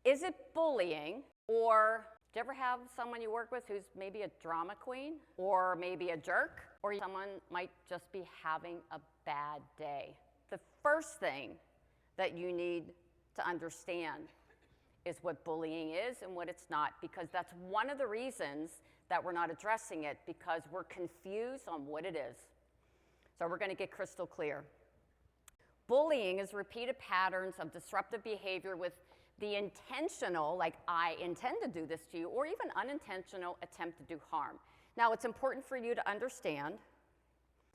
Is it bullying, or do you ever have someone you work with who's maybe a drama queen, or maybe a jerk, or someone might just be having a bad day? The first thing that you need to understand is what bullying is and what it's not, because that's one of the reasons that we're not addressing it, because we're confused on what it is. So we're going to get crystal clear. Bullying is repeated patterns of disruptive behavior with the intentional, like I intend to do this to you, or even unintentional attempt to do harm. Now, it's important for you to understand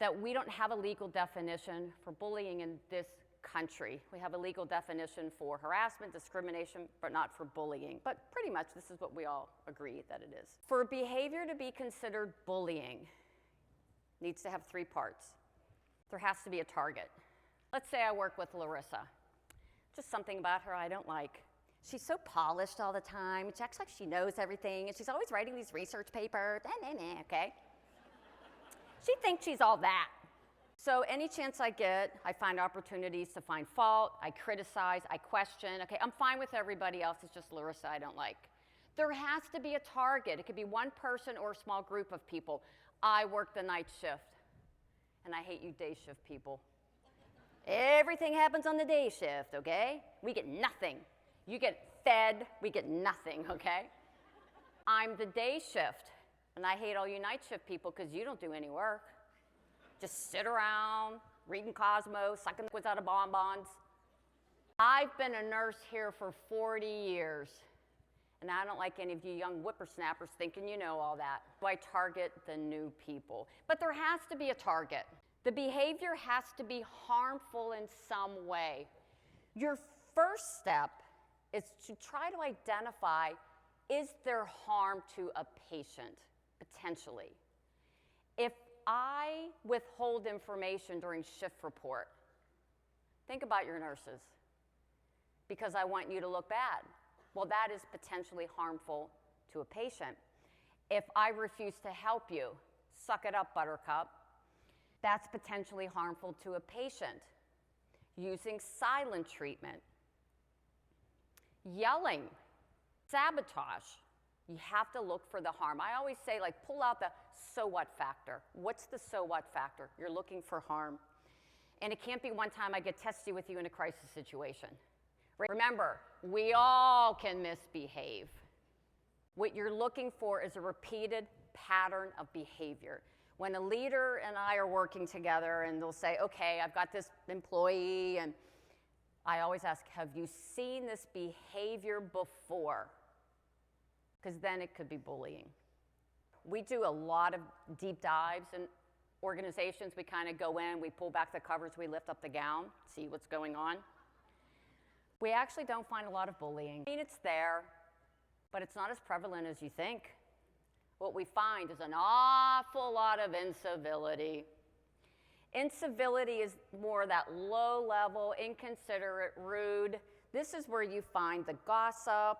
that we don't have a legal definition for bullying in this country. We have a legal definition for harassment, discrimination, but not for bullying. But pretty much this is what we all agree that it is. For behavior to be considered bullying, it needs to have 3 parts. There has to be a target. Let's say I work with Larissa. Just something about her I don't like. She's so polished all the time. She acts like she knows everything, and she's always writing these research papers, okay? She thinks she's all that. So any chance I get, I find opportunities to find fault, I criticize, I question. Okay, I'm fine with everybody else, it's just Larissa I don't like. There has to be a target. It could be one person or a small group of people. I work the night shift, and I hate you day shift people. Everything happens on the day shift, okay? We get nothing. You get fed, we get nothing, okay? I'm the day shift, and I hate all you night shift people because you don't do any work. Just sit around, reading Cosmo, sucking liquids out of bonbons. I've been a nurse here for 40 years, and I don't like any of you young whippersnappers thinking you know all that. So I target the new people. But there has to be a target. The behavior has to be harmful in some way. Your first step is to try to identify, is there harm to a patient, potentially? If I withhold information during shift report, think about your nurses, because I want you to look bad. Well, that is potentially harmful to a patient. If I refuse to help you, suck it up, buttercup, that's potentially harmful to a patient. Using silent treatment, yelling, sabotage. You have to look for the harm. I always say, like, pull out the so what factor. What's the so what factor? You're looking for harm. And it can't be one time I get testy with you in a crisis situation. Remember, we all can misbehave. What you're looking for is a repeated pattern of behavior. When a leader and I are working together and they'll say, okay, I've got this employee, and I always ask, have you seen this behavior before? Because then it could be bullying. We do a lot of deep dives in organizations. We kind of go in, we pull back the covers, we lift up the gown, see what's going on. We actually don't find a lot of bullying. I mean, it's there, but it's not as prevalent as you think. What we find is an awful lot of incivility. Incivility is more that low level, inconsiderate, rude. This is where you find the gossip,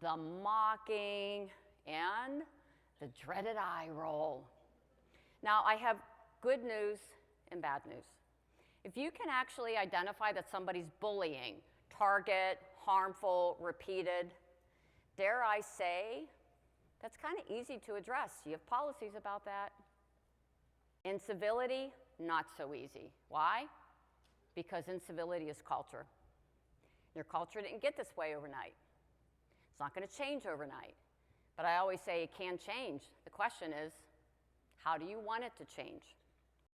the mocking, and the dreaded eye roll. Now, I have good news and bad news. If you can actually identify that somebody's bullying, target, harmful, repeated, dare I say, that's kind of easy to address. You have policies about that. Incivility, not so easy. Why? Because incivility is culture. Your culture didn't get this way overnight. It's not going to change overnight. But I always say it can change. The question is, how do you want it to change?